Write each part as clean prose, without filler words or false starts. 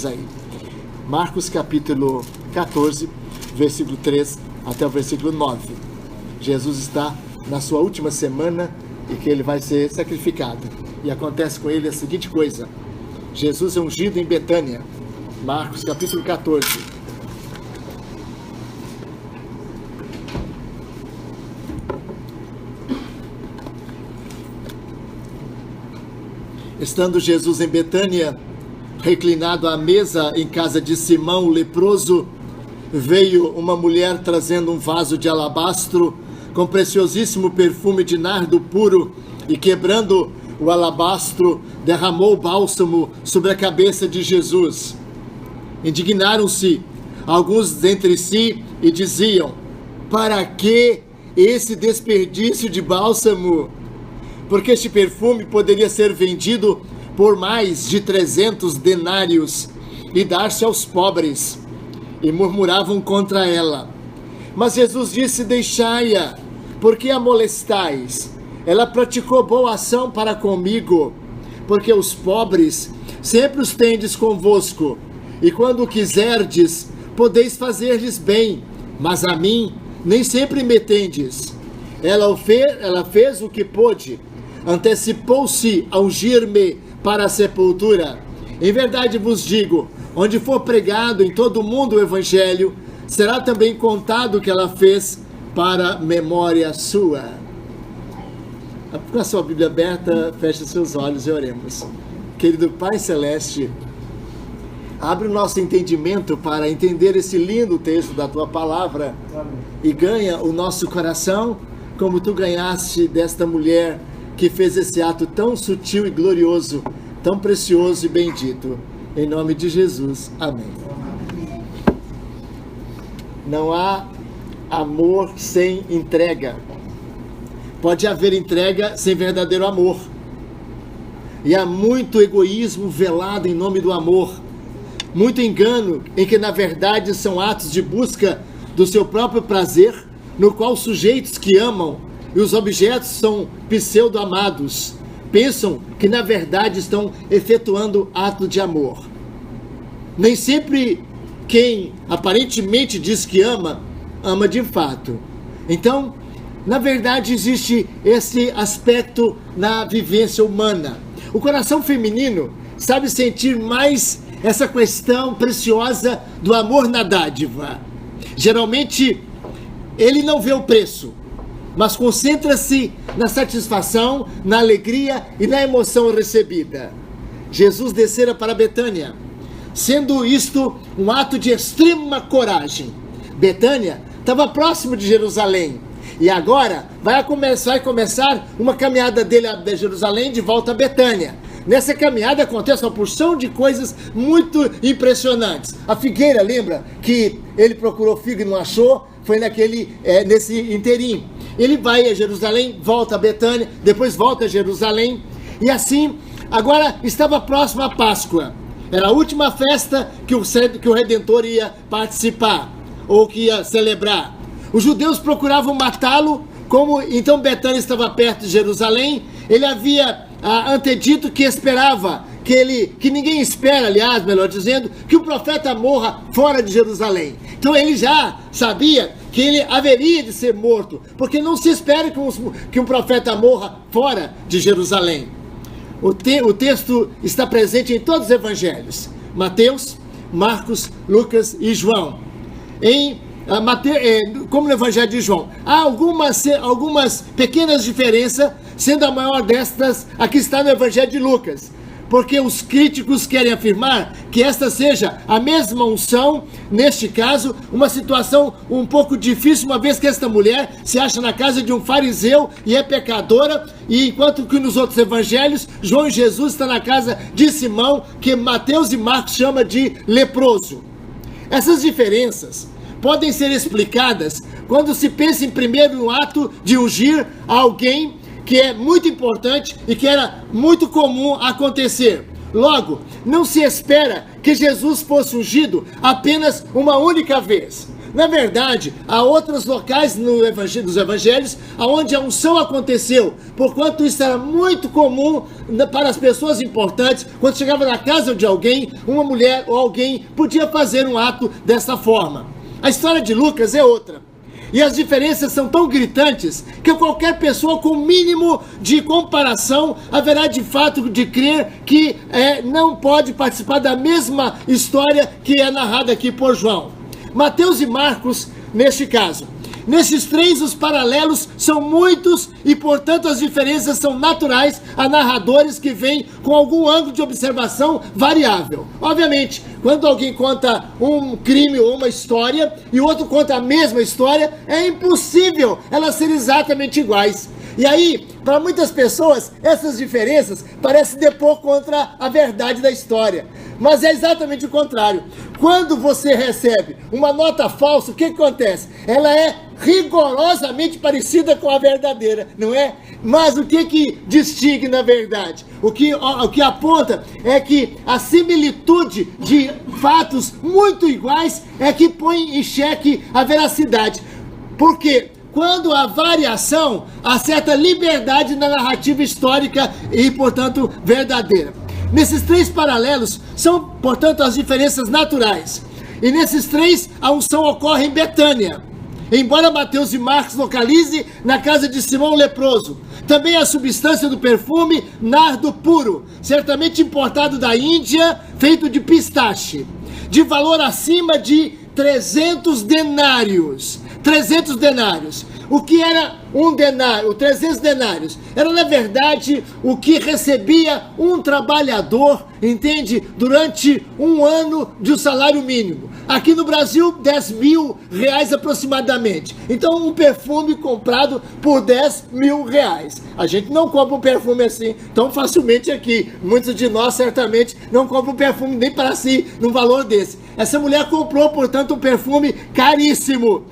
aí. Marcos capítulo 14, versículo 3 até o versículo 9. Jesus está na sua última semana e que ele vai ser sacrificado. E acontece com ele a seguinte coisa: Jesus é ungido em Betânia. Marcos capítulo 14. Estando Jesus em Betânia, reclinado à mesa em casa de Simão, o leproso, veio uma mulher trazendo um vaso de alabastro com preciosíssimo perfume de nardo puro e, quebrando o alabastro, derramou o bálsamo sobre a cabeça de Jesus. Indignaram-se alguns dentre si e diziam: para que esse desperdício de bálsamo? Porque este perfume poderia ser vendido por mais de 300 denários e dar-se aos pobres. E murmuravam contra ela. Mas Jesus disse: deixai-a, porque a molestais? Ela praticou boa ação para comigo, porque os pobres sempre os tendes convosco, e quando quiserdes, podeis fazer-lhes bem, mas a mim nem sempre me tendes. Ela fez o que pôde, antecipou-se a ungir-me para a sepultura. Em verdade vos digo, onde for pregado em todo o mundo o evangelho, será também contado o que ela fez para memória sua. Com a sua Bíblia aberta, feche seus olhos e oremos. Querido Pai Celeste, abre o nosso entendimento para entender esse lindo texto da Tua Palavra. Amém. E ganha o nosso coração como Tu ganhaste desta mulher que fez esse ato tão sutil e glorioso, tão precioso e bendito. Em nome de Jesus. Amém. Não há amor sem entrega. Pode haver entrega sem verdadeiro amor. E há muito egoísmo velado em nome do amor. Muito engano em que, na verdade, são atos de busca do seu próprio prazer, no qual os sujeitos que amam e os objetos são pseudo-amados, pensam que na verdade estão efetuando ato de amor. Nem sempre quem aparentemente diz que ama, ama de fato. Então, na verdade existe esse aspecto na vivência humana. O coração feminino sabe sentir mais essa questão preciosa do amor na dádiva. Geralmente, ele não vê o preço, mas concentra-se na satisfação, na alegria e na emoção recebida. Jesus descera para Betânia, sendo isto um ato de extrema coragem. Betânia estava próximo de Jerusalém, e agora vai começar uma caminhada dele a Jerusalém de volta a Betânia. Nessa caminhada acontece uma porção de coisas muito impressionantes. A figueira, lembra que ele procurou figo e não achou? Foi nesse interim. Ele vai a Jerusalém, volta a Betânia, depois volta a Jerusalém. E assim, agora estava próximo à Páscoa. Era a última festa que o Redentor ia participar, ou que ia celebrar. Os judeus procuravam matá-lo, como então Betânia estava perto de Jerusalém, ele havia antedito que esperava, que ninguém espera, aliás, melhor dizendo, que o profeta morra fora de Jerusalém. Então ele já sabia que ele haveria de ser morto, porque não se espera que um profeta morra fora de Jerusalém. O texto está presente em todos os evangelhos: Mateus, Marcos, Lucas e João. Como no evangelho de João, há algumas pequenas diferenças, sendo a maior destas a que está no evangelho de Lucas, porque os críticos querem afirmar que esta seja a mesma unção, neste caso, uma situação um pouco difícil, uma vez que esta mulher se acha na casa de um fariseu e é pecadora, e enquanto que nos outros evangelhos, João e Jesus estão na casa de Simão, que Mateus e Marcos chamam de leproso. Essas diferenças podem ser explicadas quando se pensa em primeiro no ato de ungir alguém que é muito importante e que era muito comum acontecer. Logo, não se espera que Jesus fosse ungido apenas uma única vez. Na verdade, há outros locais dos evangelhos onde a unção aconteceu, porquanto isso era muito comum para as pessoas importantes. Quando chegava na casa de alguém, uma mulher ou alguém podia fazer um ato dessa forma. A história de Lucas é outra. E as diferenças são tão gritantes que qualquer pessoa com mínimo de comparação haverá de fato de crer que não pode participar da mesma história que é narrada aqui por João. Mateus e Marcos, neste caso. Nesses três, os paralelos são muitos e, portanto, as diferenças são naturais a narradores que vêm com algum ângulo de observação variável. Obviamente, quando alguém conta um crime ou uma história e o outro conta a mesma história, é impossível elas serem exatamente iguais. E aí, para muitas pessoas, essas diferenças parecem depor contra a verdade da história. Mas é exatamente o contrário. Quando você recebe uma nota falsa, o que acontece? Ela é rigorosamente parecida com a verdadeira, não é? Mas o que distingue na verdade? O que aponta é que a similitude de fatos muito iguais é que põe em xeque a veracidade. Por quê? Quando há variação, há certa liberdade na narrativa histórica e, portanto, verdadeira. Nesses três paralelos são, portanto, as diferenças naturais. E nesses três, a unção ocorre em Betânia. Embora Mateus e Marcos localize na casa de Simão o leproso. Também a substância do perfume, nardo puro, certamente importado da Índia, feito de pistache, de valor acima de 300 denários. 300 denários. O que era um denário? 300 denários. Era, na verdade, o que recebia um trabalhador, entende? Durante um ano de um salário mínimo. Aqui no Brasil, 10 mil reais aproximadamente. Então, um perfume comprado por 10 mil reais. A gente não compra um perfume assim tão facilmente aqui. Muitos de nós, certamente, não compram um perfume nem para si, num valor desse. Essa mulher comprou, portanto, um perfume caríssimo.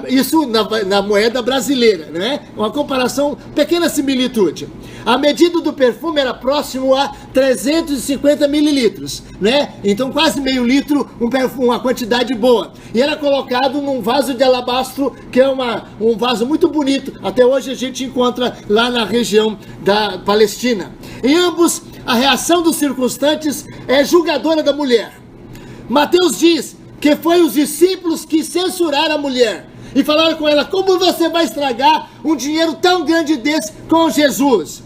Isso na moeda brasileira, né? Uma comparação, pequena similitude. A medida do perfume era próximo a 350 mililitros, né? Então quase meio litro, um perfume, uma quantidade boa. E era colocado num vaso de alabastro, que é um vaso muito bonito. Até hoje a gente encontra lá na região da Palestina. Em ambos, a reação dos circunstantes é julgadora da mulher. Mateus diz que foi os discípulos que censuraram a mulher e falaram com ela: como você vai estragar um dinheiro tão grande desse com Jesus?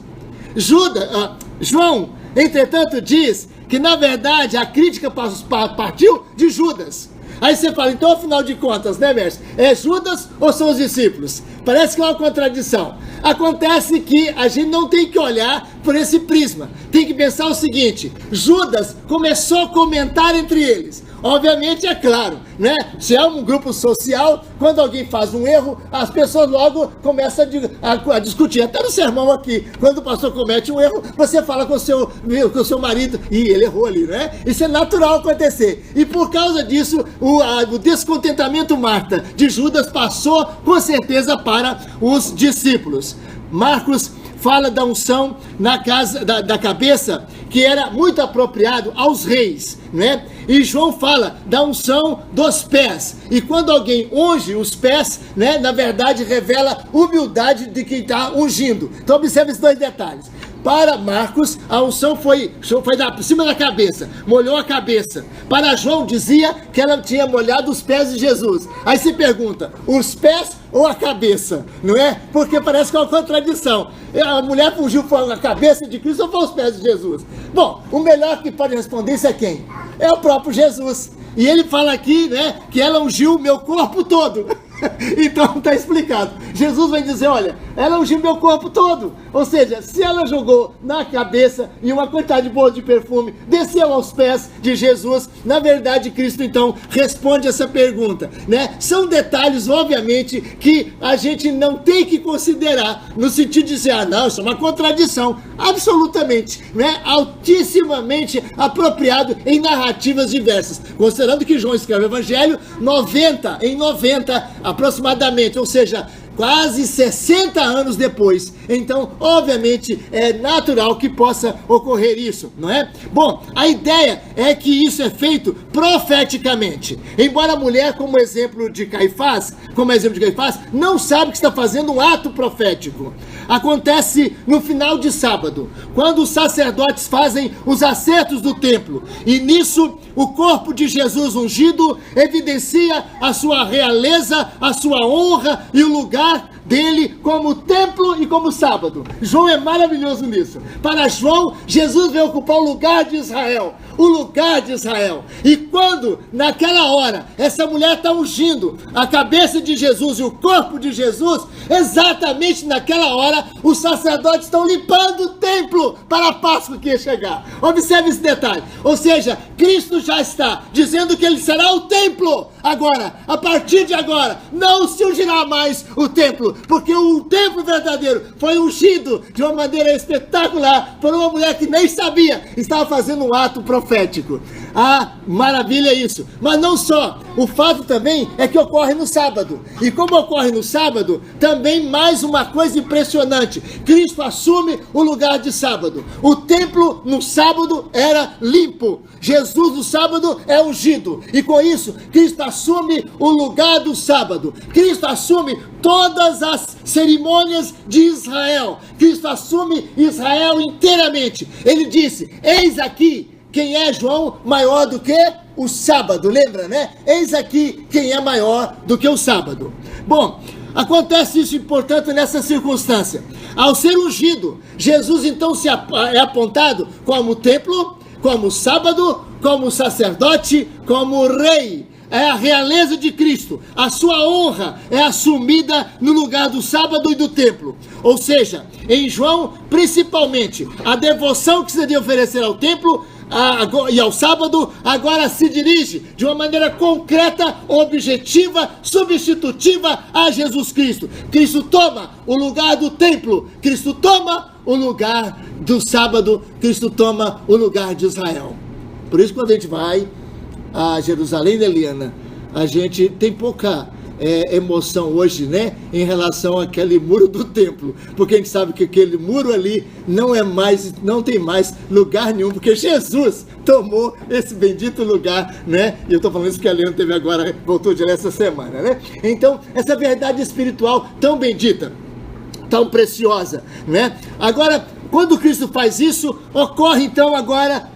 João, entretanto, diz que na verdade a crítica partiu de Judas. Aí você fala, então afinal de contas, né, mestre? É Judas ou são os discípulos? Parece que é uma contradição. Acontece que a gente não tem que olhar por esse prisma. Tem que pensar o seguinte: Judas começou a comentar entre eles. Obviamente, é claro, né? Se é um grupo social, quando alguém faz um erro, as pessoas logo começam a discutir. Até no sermão aqui, quando o pastor comete um erro, você fala com o seu marido, e ele errou ali, né? Isso é natural acontecer. E por causa disso, o descontentamento, Marta, de Judas passou com certeza para os discípulos. Marcos fala da unção na casa da cabeça, que era muito apropriado aos reis, né? E João fala da unção dos pés. E quando alguém unge os pés, né, na verdade revela humildade de quem está ungindo. Então observe esses dois detalhes. Para Marcos, a unção foi por cima da cabeça, molhou a cabeça. Para João, dizia que ela tinha molhado os pés de Jesus. Aí se pergunta, os pés ou a cabeça? Não é? Porque parece que é uma contradição. A mulher ungiu a cabeça de Cristo ou foi os pés de Jesus? Bom, o melhor que pode responder isso é quem? É o próprio Jesus. E ele fala aqui, né, que ela ungiu o meu corpo todo. Então está explicado. Jesus vai dizer, olha, ela ungiu meu corpo todo. Ou seja, se ela jogou na cabeça e uma quantidade boa de perfume desceu aos pés de Jesus, na verdade Cristo então responde essa pergunta, né? São detalhes, obviamente, que a gente não tem que considerar no sentido de dizer, não, isso é uma contradição. Absolutamente, né? Altissimamente apropriado em narrativas diversas. Considerando que João escreve o Evangelho 90 aproximadamente, ou seja, quase 60 anos depois. Então, obviamente, é natural que possa ocorrer isso, não é? Bom, a ideia é que isso é feito profeticamente. Embora a mulher, como exemplo de Caifás, não sabe que está fazendo um ato profético. Acontece no final de sábado, quando os sacerdotes fazem os acertos do templo. E nisso, o corpo de Jesus ungido evidencia a sua realeza, a sua honra e o lugar dele como templo e como sábado. João é maravilhoso nisso. Para João, Jesus veio ocupar o lugar de Israel. O lugar de Israel. E quando, naquela hora, essa mulher está ungindo a cabeça de Jesus e o corpo de Jesus, exatamente naquela hora, os sacerdotes estão limpando o templo para a Páscoa que ia chegar. Observe esse detalhe. Ou seja, Cristo já está dizendo que ele será o templo. Agora, a partir de agora, não se ungirá mais o templo, porque o templo verdadeiro foi ungido de uma maneira espetacular por uma mulher que nem sabia, estava fazendo um ato profético. Ah, maravilha isso. Mas não só, o fato também é que ocorre no sábado. E como ocorre no sábado, também mais uma coisa impressionante. Cristo assume o lugar de sábado. O templo no sábado era limpo. Jesus no sábado é ungido. E com isso, Cristo assume o lugar do sábado. Cristo assume todas as cerimônias de Israel. Cristo assume Israel inteiramente. Ele disse: eis aqui quem é, João, maior do que o sábado, lembra, né? Eis aqui quem é maior do que o sábado. Bom, acontece isso, portanto, nessa circunstância. Ao ser ungido, Jesus então é apontado como templo, como sábado, como sacerdote, como rei. É a realeza de Cristo. A sua honra é assumida no lugar do sábado e do templo. Ou seja, em João, principalmente, a devoção que se deve oferecer ao templo e ao sábado, agora se dirige de uma maneira concreta, objetiva, substitutiva a Jesus Cristo. Cristo toma o lugar do templo, Cristo toma o lugar do sábado, Cristo toma o lugar de Israel. Por isso, quando a gente vai a Jerusalém, né, Eliana, a gente tem pouca emoção hoje, né, em relação àquele muro do templo, porque a gente sabe que aquele muro ali não tem mais lugar nenhum, porque Jesus tomou esse bendito lugar, né? E eu estou falando isso que a Eliana teve agora, voltou de lá essa semana, né? Então, essa verdade espiritual tão bendita, tão preciosa, né? Agora, quando Cristo faz isso, ocorre então agora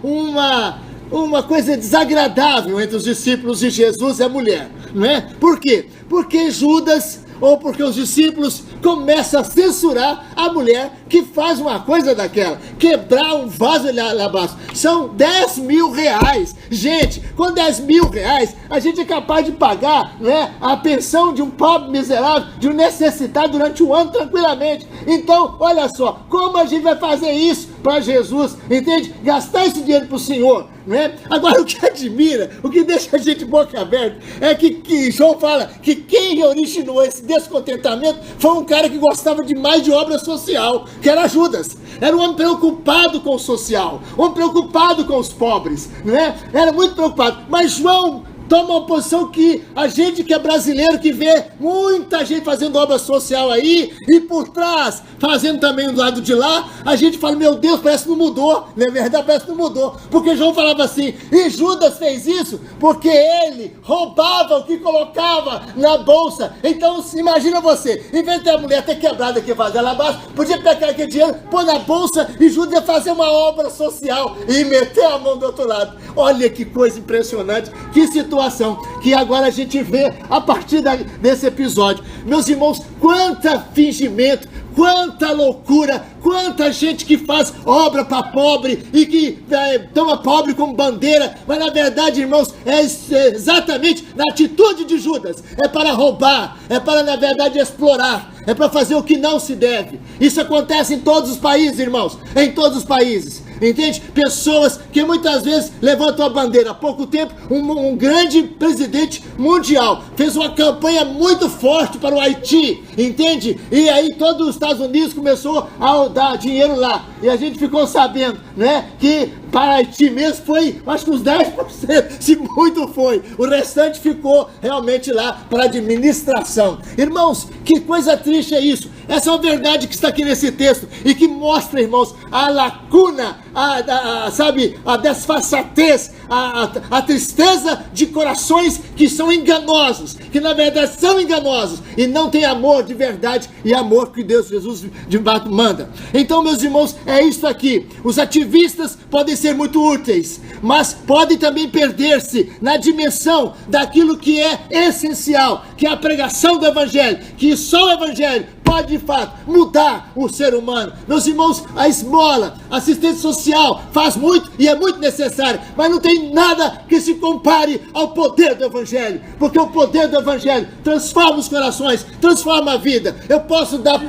uma coisa desagradável entre os discípulos de Jesus e a mulher, não é? Por quê? Porque Judas, ou porque os discípulos começam a censurar a mulher que faz uma coisa daquela, quebrar um vaso de alabastro. São 10 mil reais. Gente, com 10 mil reais, a gente é capaz de pagar, né, a pensão de um pobre miserável, de um necessitado durante um ano tranquilamente. Então, olha só, como a gente vai fazer isso para Jesus, entende? Gastar esse dinheiro para o Senhor, né? Agora, o que admira, o que deixa a gente boca aberta, é que João fala que quem originou esse descontentamento foi um cara que gostava demais de obra social, que era Judas. Era um homem preocupado com o social, um homem preocupado com os pobres, né? Era muito preocupado. Mas João toma uma posição que a gente que é brasileiro, que vê muita gente fazendo obra social aí, e por trás, fazendo também do lado de lá, a gente fala, meu Deus, parece que não mudou, não é verdade? Parece que não mudou, porque João falava assim, e Judas fez isso porque ele roubava o que colocava na bolsa. Então, imagina você, em vez de a mulher ter quebrado aqui, fazer lá abaixo, podia pegar aquele dinheiro, pôr na bolsa, e Judas ia fazer uma obra social, e meter a mão do outro lado. Olha que coisa impressionante, que situação que agora a gente vê a partir desse episódio. Meus irmãos, quanta fingimento, quanta loucura, quanta gente que faz obra para pobre e que toma pobre como bandeira, mas na verdade, irmãos, é exatamente na atitude de Judas, é para roubar, é para na verdade explorar, é para fazer o que não se deve. Isso acontece em todos os países, irmãos, em todos os países. Entende? Pessoas que muitas vezes levantam a bandeira. Há pouco tempo, um grande presidente mundial fez uma campanha muito forte para o Haiti, entende? E aí todos os Estados Unidos começou a dar dinheiro lá. E a gente ficou sabendo, né, que para Haiti mesmo foi, acho que uns 10%, se muito foi. O restante ficou realmente lá para administração. Irmãos, que coisa triste é isso. Essa é uma verdade que está aqui nesse texto e que mostra, irmãos, a lacuna, a desfaçatez, a tristeza de corações que são enganosos, que na verdade são enganosos e não têm amor de verdade e amor que Deus, Jesus de fato manda. Então, meus irmãos, é isso aqui. Os ativistas podem ser muito úteis, mas podem também perder-se na dimensão daquilo que é essencial, que é a pregação do Evangelho, que só o Evangelho pode de fato mudar o ser humano. Meus irmãos, a esmola, a assistência social faz muito e é muito necessário, mas não tem nada que se compare ao poder do Evangelho, porque o poder do Evangelho transforma os corações, transforma a vida. Eu posso dar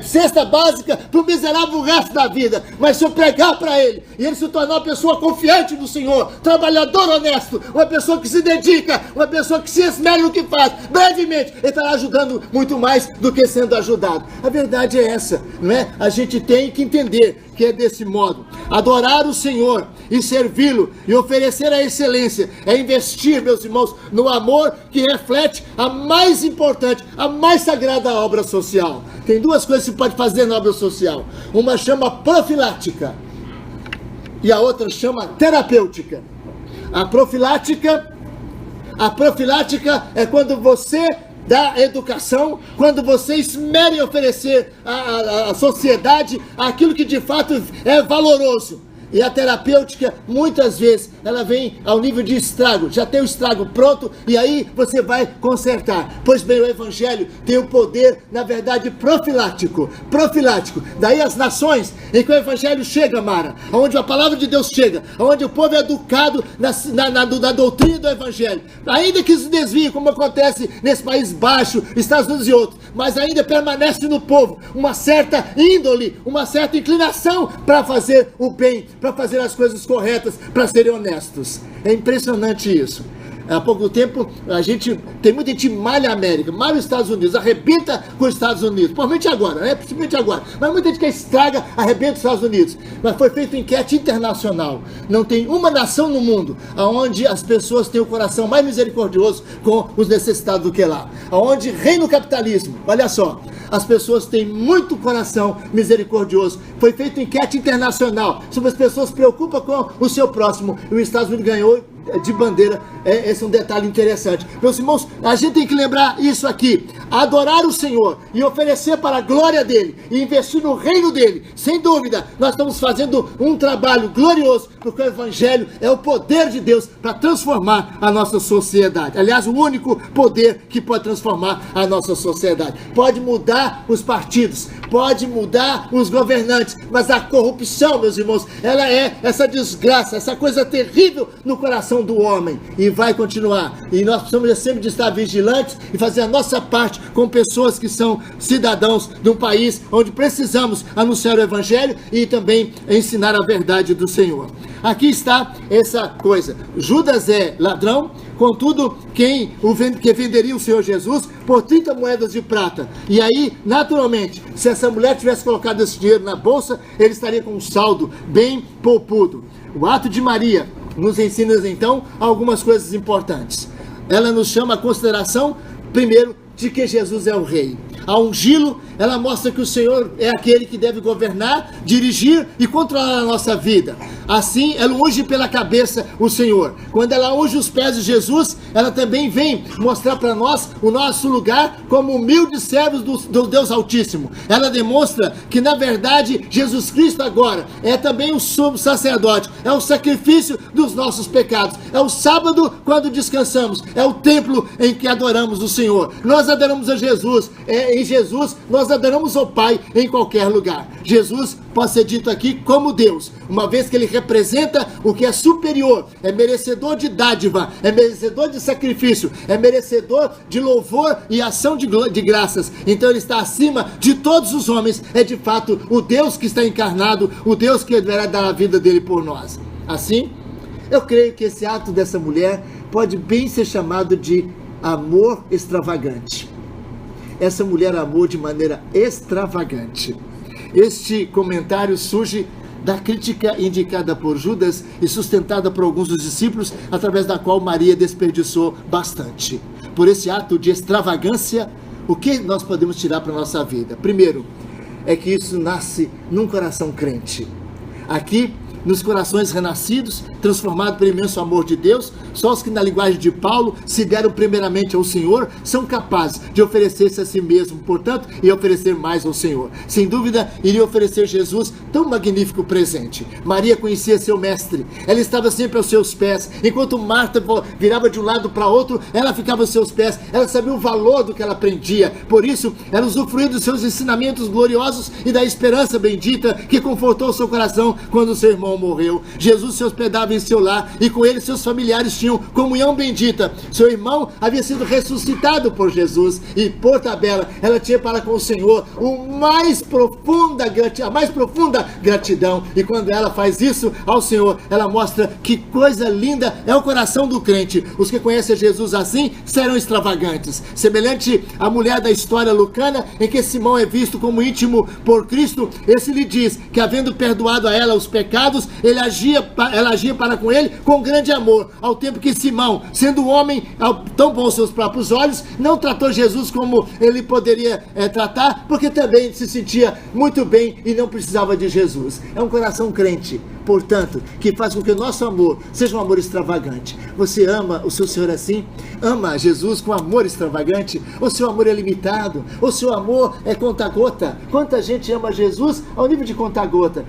cesta básica para o miserável o resto da vida, mas se eu pregar para ele e ele se tornar uma pessoa confiante no Senhor, trabalhador honesto, uma pessoa que se dedica, uma pessoa que se esmera no que faz, brevemente ele estará ajudando muito mais do que sendo ajudado. A verdade é essa, não é? A gente tem que entender que é desse modo. Adorar o Senhor e servi-lo e oferecer a excelência é investir, meus irmãos, no amor que reflete a mais importante, a mais sagrada obra social. Tem duas coisas que se pode fazer na obra social. Uma chama profilática e a outra chama terapêutica. A profilática é quando você da educação, quando você esmera em oferecer à sociedade aquilo que de fato é valoroso. E a terapêutica, muitas vezes, ela vem ao nível de estrago. Já tem o estrago pronto e aí você vai consertar. Pois bem, o Evangelho tem o poder, na verdade, profilático. Daí as nações em que o Evangelho chega, Mara, onde a palavra de Deus chega, onde o povo é educado na doutrina do Evangelho. Ainda que se desvie, como acontece nesse país baixo, Estados Unidos e outros, mas ainda permanece no povo uma certa índole, uma certa inclinação para fazer o bem, para fazer as coisas corretas, para serem honestos. É impressionante isso. Há pouco tempo, tem muita gente malha a América, malha os Estados Unidos, arrebenta com os Estados Unidos, principalmente agora, né? Principalmente agora. Mas muita gente que estraga, arrebenta os Estados Unidos. Mas foi feita uma enquete internacional. Não tem uma nação no mundo onde as pessoas têm o coração mais misericordioso com os necessitados do que lá. Onde reina o capitalismo. Olha só, as pessoas têm muito coração misericordioso. Foi feita uma enquete internacional sobre as pessoas se preocupam com o seu próximo. E os Estados Unidos ganhou de bandeira. Esse é um detalhe interessante. Meus irmãos, a gente tem que lembrar isso aqui: adorar o Senhor e oferecer para a glória dele e investir no reino dele. Sem dúvida, nós estamos fazendo um trabalho glorioso, porque o Evangelho é o poder de Deus para transformar a nossa sociedade. Aliás, o único poder que pode transformar a nossa sociedade. Pode mudar os partidos, pode mudar os governantes, mas a corrupção, meus irmãos, ela é essa desgraça, essa coisa terrível no coração do homem, e vai continuar. E nós precisamos sempre de estar vigilantes e fazer a nossa parte com pessoas que são cidadãos de um país onde precisamos anunciar o Evangelho e também ensinar a verdade do Senhor. Aqui está essa coisa: Judas é ladrão, contudo, que venderia o Senhor Jesus por 30 moedas de prata. E aí, naturalmente, se essa mulher tivesse colocado esse dinheiro na bolsa, ele estaria com um saldo bem poupudo. O ato de Maria nos ensina, então, algumas coisas importantes. Ela nos chama a consideração, primeiro, de que Jesus é o Rei. Ao ungí-lo, ela mostra que o Senhor é aquele que deve governar, dirigir e controlar a nossa vida. Assim, ela unge pela cabeça o Senhor. Quando ela unge os pés de Jesus, ela também vem mostrar para nós o nosso lugar como humildes servos do Deus Altíssimo. Ela demonstra que, na verdade, Jesus Cristo agora é também o sumo sacerdote, é o sacrifício dos nossos pecados, é o sábado quando descansamos, é o templo em que adoramos o Senhor. Nós adoramos a Jesus, em Jesus nós adoramos ao Pai em qualquer lugar. Jesus pode ser dito aqui como Deus, uma vez que ele representa o que é superior, é merecedor de dádiva, é merecedor de sacrifício, é merecedor de louvor e ação de graças. Então ele está acima de todos os homens, é de fato o Deus que está encarnado, o Deus que deverá dar a vida dele por nós. Assim, eu creio que esse ato dessa mulher pode bem ser chamado de amor extravagante. Essa mulher amou de maneira extravagante. Este comentário surge da crítica indicada por Judas e sustentada por alguns dos discípulos, através da qual Maria desperdiçou bastante. Por esse ato de extravagância, o que nós podemos tirar para a nossa vida? Primeiro, é que isso nasce num coração crente. Aqui, nos corações renascidos, transformados pelo imenso amor de Deus, só os que na linguagem de Paulo se deram primeiramente ao Senhor, são capazes de oferecer-se a si mesmo, portanto, e oferecer mais ao Senhor. Sem dúvida, iria oferecer Jesus tão magnífico presente. Maria conhecia seu mestre, ela estava sempre aos seus pés, enquanto Marta virava de um lado para outro, ela ficava aos seus pés, ela sabia o valor do que ela aprendia, por isso, ela usufruía dos seus ensinamentos gloriosos e da esperança bendita que confortou o seu coração quando o seu irmão morreu. Jesus se hospedava em seu lar e com ele seus familiares tinham comunhão bendita. Seu irmão havia sido ressuscitado por Jesus e, por tabela, ela tinha para com o Senhor a mais profunda gratidão. E quando ela faz isso ao Senhor, ela mostra que coisa linda é o coração do crente. Os que conhecem Jesus assim serão extravagantes. Semelhante à mulher da história lucana, em que Simão é visto como íntimo por Cristo, esse lhe diz que, havendo perdoado a ela os pecados, ela agia para com ele com grande amor, ao tempo que Simão, sendo um homem tão bom aos seus próprios olhos, não tratou Jesus como ele poderia tratar, porque também se sentia muito bem e não precisava de Jesus. É um coração crente, portanto, que faz com que o nosso amor seja um amor extravagante. Você ama o seu Senhor assim? Ama Jesus com amor extravagante? Ou seu amor é limitado? Ou seu amor é conta-gota? Quanta gente ama Jesus ao nível de conta-gota?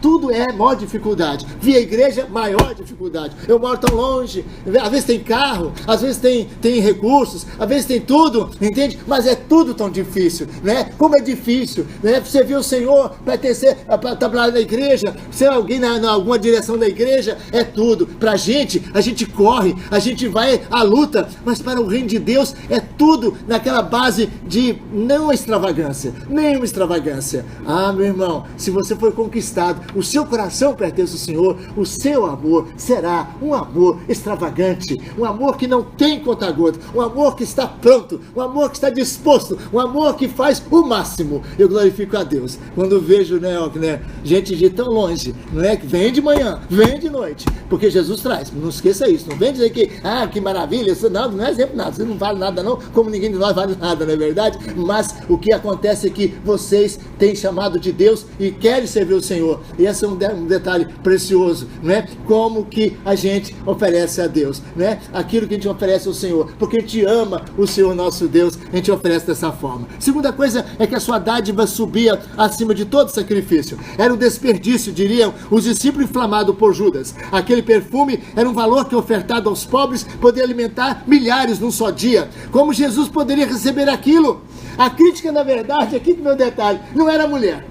Tudo é maior dificuldade. Via a igreja, maior dificuldade. Eu moro tão longe, às vezes tem carro, às vezes tem recursos, às vezes tem tudo, entende? Mas é tudo tão difícil, né? Como é difícil, né? Você vê o Senhor, pertencer, para trabalhar na igreja, ser alguém em alguma direção da igreja, é tudo. Pra gente, a gente corre, a gente vai à luta, mas para o reino de Deus é tudo naquela base de não extravagância, nenhuma extravagância. Ah, meu irmão, se você foi conquistado, o seu coração pertence ao Senhor, o seu amor será um amor extravagante, um amor que não tem conta-gota, um amor que está pronto, um amor que está disposto, um amor que faz o máximo. Eu glorifico a Deus quando vejo, né, gente de tão longe, não é, que vem de manhã, vem de noite, porque Jesus traz. Não esqueça isso, não vem dizer que maravilha, isso não é exemplo nada, você não vale nada não, como ninguém de nós vale nada, não é verdade? Mas o que acontece é que vocês têm chamado de Deus e querem servir o Senhor, e esse é um detalhe precioso, não é? Como que a gente oferece a Deus, né? Aquilo que a gente oferece ao Senhor, porque a gente ama o Senhor nosso Deus, a gente oferece dessa forma. Segunda coisa é que a sua dádiva subia acima de todo sacrifício. Era um desperdício, diriam os discípulos, inflamados por Judas. Aquele perfume era um valor que, ofertado aos pobres, poderia alimentar milhares num só dia. Como Jesus poderia receber aquilo? A crítica, na verdade, aqui no meu detalhe, não era a mulher.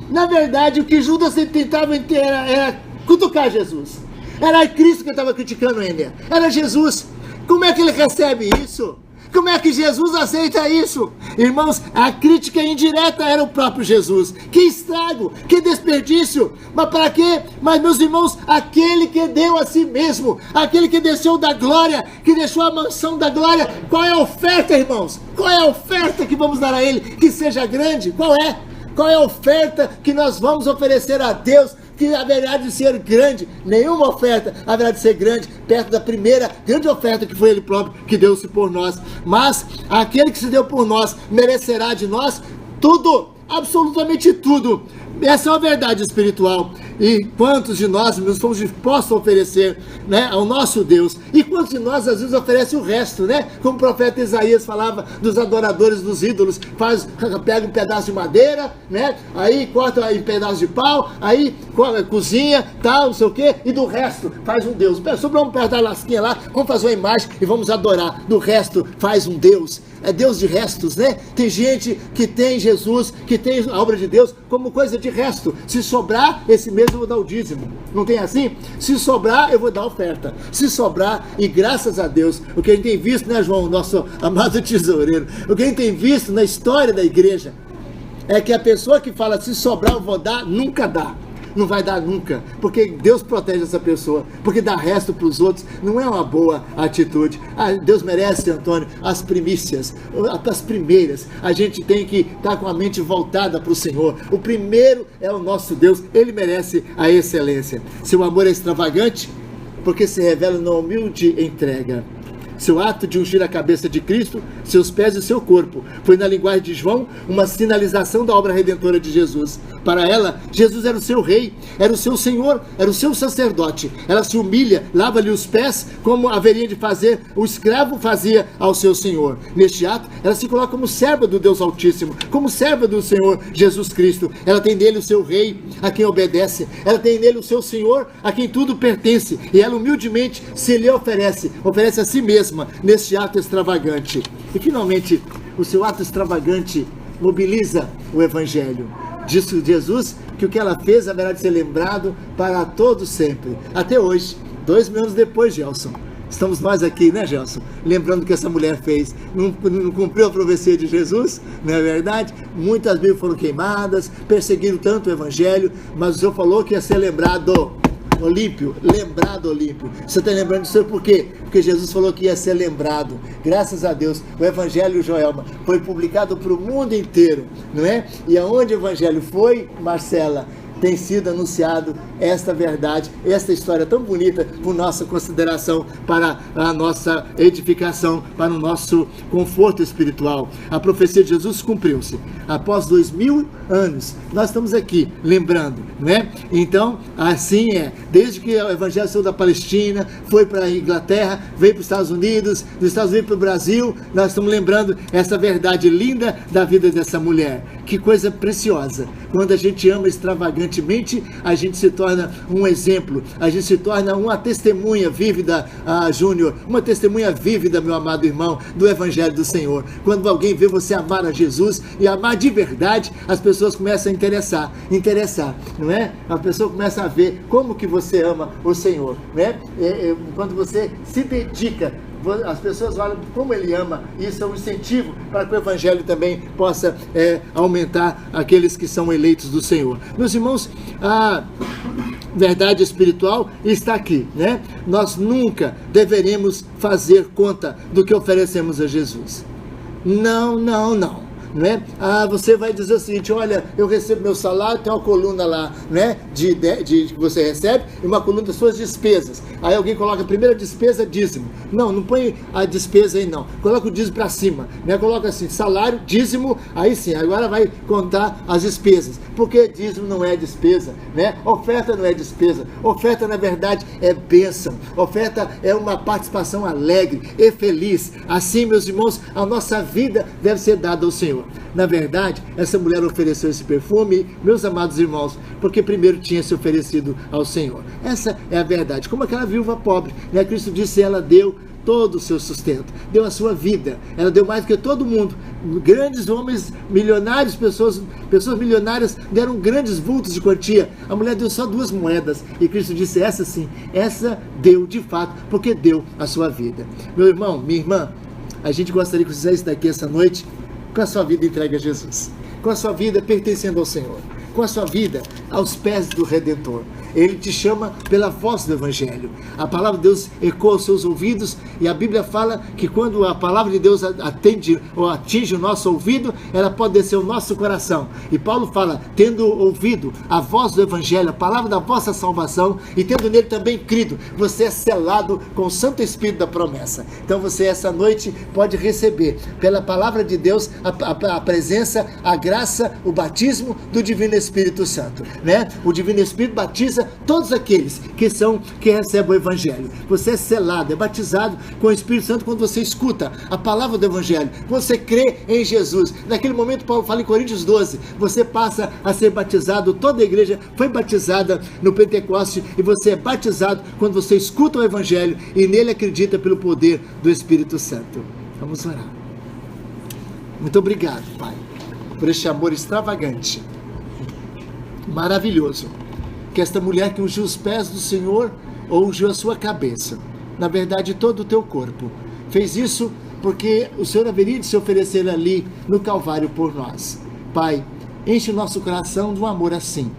Na verdade, o que Judas tentava era cutucar Jesus. Era Cristo que estava criticando ele. Era Jesus. Como é que ele recebe isso? Como é que Jesus aceita isso? Irmãos, a crítica indireta era o próprio Jesus. Que estrago, que desperdício. Mas para quê? Mas, meus irmãos, aquele que deu a si mesmo, aquele que desceu da glória, que deixou a mansão da glória, qual é a oferta, irmãos? Qual é a oferta que vamos dar a ele? Que seja grande? Qual é? Qual é a oferta que nós vamos oferecer a Deus, que haverá de ser grande? Nenhuma oferta haverá de ser grande perto da primeira grande oferta, que foi Ele próprio que deu-se por nós. Mas aquele que se deu por nós merecerá de nós tudo, absolutamente tudo. Essa é uma verdade espiritual. E quantos de nós estamos dispostos a oferecer, né, ao nosso Deus? E quantos de nós às vezes oferecem o resto, né? Como o profeta Isaías falava dos adoradores dos ídolos, pega um pedaço de madeira, né? Aí corta em pedaço de pau, aí cozinha, tal, não sei o quê, e do resto faz um Deus. Sobrou um pedaço da lasquinha lá, vamos fazer uma imagem e vamos adorar. Do resto faz um Deus. É Deus de restos, né? Tem gente que tem Jesus, que tem a obra de Deus como coisa de resto. Se sobrar, esse mês eu vou dar o dízimo. Não tem assim? Se sobrar, eu vou dar a oferta. Se sobrar, e graças a Deus, o que a gente tem visto, né, João, nosso amado tesoureiro, o que a gente tem visto na história da igreja, é que a pessoa que fala, se sobrar eu vou dar, nunca dá. não vai dar nunca, porque Deus protege essa pessoa, porque dar resto para os outros não é uma boa atitude. Deus merece, Antônio, as primícias, as primeiras. A gente tem que estar com a mente voltada para o Senhor. O primeiro é o nosso Deus, Ele merece a excelência. Seu amor é extravagante, porque se revela na humilde entrega. Seu ato de ungir a cabeça de Cristo, seus pés e seu corpo, foi, na linguagem de João, uma sinalização da obra redentora de Jesus. Para ela, Jesus era o seu rei, era o seu senhor, era o seu sacerdote. Ela se humilha, lava-lhe os pés, como haveria de fazer o escravo fazia ao seu senhor. Neste ato, ela se coloca como serva do Deus Altíssimo, como serva do Senhor Jesus Cristo. Ela tem nele o seu rei, a quem obedece. Ela tem nele o seu senhor, a quem tudo pertence. E ela humildemente se lhe oferece a si mesma, neste ato extravagante. E finalmente, o seu ato extravagante mobiliza o Evangelho. Disse Jesus que o que ela fez haverá de ser lembrado para todo sempre. Até hoje, 2000 anos depois, Gelson, estamos nós aqui, né, Gelson? Lembrando o que essa mulher fez. Não cumpriu a profecia de Jesus, não é verdade? Muitas Bíblias foram queimadas, perseguiram tanto o Evangelho, mas o Senhor falou que ia ser lembrado Olímpio, lembrado Olímpio. Você está lembrando disso por quê? Porque Jesus falou que ia ser lembrado. Graças a Deus, o Evangelho, Joelma, foi publicado para o mundo inteiro, não é? E aonde o Evangelho foi, Marcela, tem sido anunciado esta verdade, esta história tão bonita, por nossa consideração, para a nossa edificação, para o nosso conforto espiritual. A profecia de Jesus cumpriu-se. Após 2000 anos, nós estamos aqui lembrando, né? Então, assim é. Desde que o Evangelho saiu da Palestina, foi para a Inglaterra, veio para os Estados Unidos, dos Estados Unidos para o Brasil, nós estamos lembrando essa verdade linda da vida dessa mulher. Que coisa preciosa. Quando a gente ama extravagantemente, a gente se torna um exemplo, a gente se torna uma testemunha vívida, Júnior, uma testemunha vívida, meu amado irmão, do Evangelho do Senhor. Quando alguém vê você amar a Jesus e amar de verdade, as pessoas começam a interessar, não é? A pessoa começa a ver como que você ama o Senhor, né? Quando você se dedica, as pessoas olham como ele ama, e isso é um incentivo para que o Evangelho também possa aumentar aqueles que são eleitos do Senhor. Meus irmãos, a verdade espiritual está aqui, né? Nós nunca deveremos fazer conta do que oferecemos a Jesus. Não. Não é? Você vai dizer o seguinte: olha, eu recebo meu salário, tem uma coluna lá, né, que você recebe, e uma coluna das suas despesas. Aí alguém coloca a primeira despesa, dízimo. Não põe a despesa aí não, coloca o dízimo para cima, né? Coloca assim, salário, dízimo, aí sim, agora vai contar as despesas, porque dízimo não é despesa, né? Oferta não é despesa, oferta na verdade é bênção, oferta é uma participação alegre e feliz. Assim, meus irmãos, a nossa vida deve ser dada ao Senhor. Na verdade, essa mulher ofereceu esse perfume, meus amados irmãos, porque primeiro tinha se oferecido ao Senhor. Essa é a verdade. Como aquela viúva pobre, né? Cristo disse, ela deu todo o seu sustento, deu a sua vida, ela deu mais do que todo mundo. Grandes homens milionários, pessoas milionárias deram grandes vultos de quantia. A mulher deu só 2 moedas, e Cristo disse, essa sim, essa deu de fato, porque deu a sua vida. Meu irmão, minha irmã, a gente gostaria que você fizesse daqui essa noite com a sua vida entregue a Jesus, com a sua vida pertencendo ao Senhor, com a sua vida aos pés do Redentor. Ele te chama pela voz do Evangelho. A palavra de Deus ecoa aos seus ouvidos, e a Bíblia fala que quando a palavra de Deus atende ou atinge o nosso ouvido, ela pode descer o nosso coração. E Paulo fala, tendo ouvido a voz do Evangelho, a palavra da vossa salvação, e tendo nele também crido, você é selado com o Santo Espírito da promessa. Então você essa noite pode receber pela palavra de Deus a presença, a graça, o batismo do Divino Espírito Santo, né? O Divino Espírito batiza todos aqueles que recebem o Evangelho. Você é selado, é batizado com o Espírito Santo quando você escuta a palavra do Evangelho, quando você crê em Jesus. Naquele momento, Paulo fala em Coríntios 12, você passa a ser batizado, toda a igreja foi batizada no Pentecoste, e você é batizado quando você escuta o Evangelho e nele acredita pelo poder do Espírito Santo. Vamos orar. Muito obrigado, Pai, por este amor extravagante, maravilhoso, que esta mulher que ungiu os pés do Senhor, ou ungiu a sua cabeça, na verdade todo o teu corpo, fez isso porque o Senhor haveria de se oferecer ali no Calvário por nós. Pai, enche o nosso coração de um amor assim,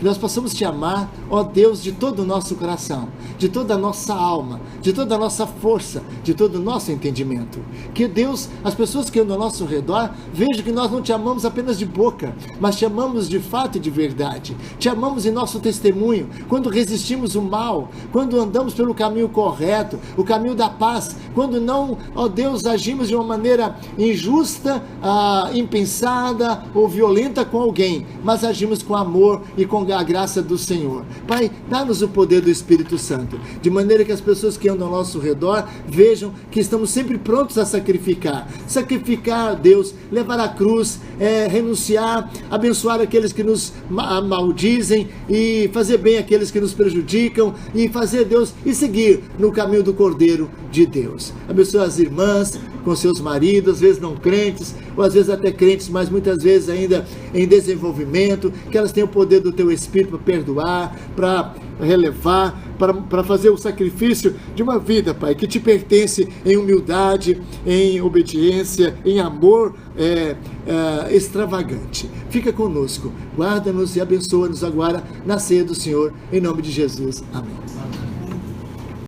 que nós possamos te amar, ó Deus, de todo o nosso coração, de toda a nossa alma, de toda a nossa força, de todo o nosso entendimento. Que Deus, as pessoas que andam ao nosso redor, vejam que nós não te amamos apenas de boca, mas te amamos de fato e de verdade. Te amamos em nosso testemunho, quando resistimos o mal, quando andamos pelo caminho correto, o caminho da paz, quando não, ó Deus, agimos de uma maneira injusta, impensada ou violenta com alguém, mas agimos com amor e com a graça do Senhor. Pai, dá-nos o poder do Espírito Santo, de maneira que as pessoas que andam ao nosso redor vejam que estamos sempre prontos a sacrificar, Deus, levar a cruz, renunciar, abençoar aqueles que nos maldizem e fazer bem aqueles que nos prejudicam e fazer, Deus, e seguir no caminho do Cordeiro de Deus. Abençoa as irmãs com seus maridos, às vezes não crentes, ou às vezes até crentes, mas muitas vezes ainda em desenvolvimento, que elas tenham o poder do Teu Espírito para perdoar, para relevar, para fazer o sacrifício de uma vida, Pai, que te pertence em humildade, em obediência, em amor extravagante. Fica conosco, guarda-nos e abençoa-nos agora na ceia do Senhor, em nome de Jesus. Amém.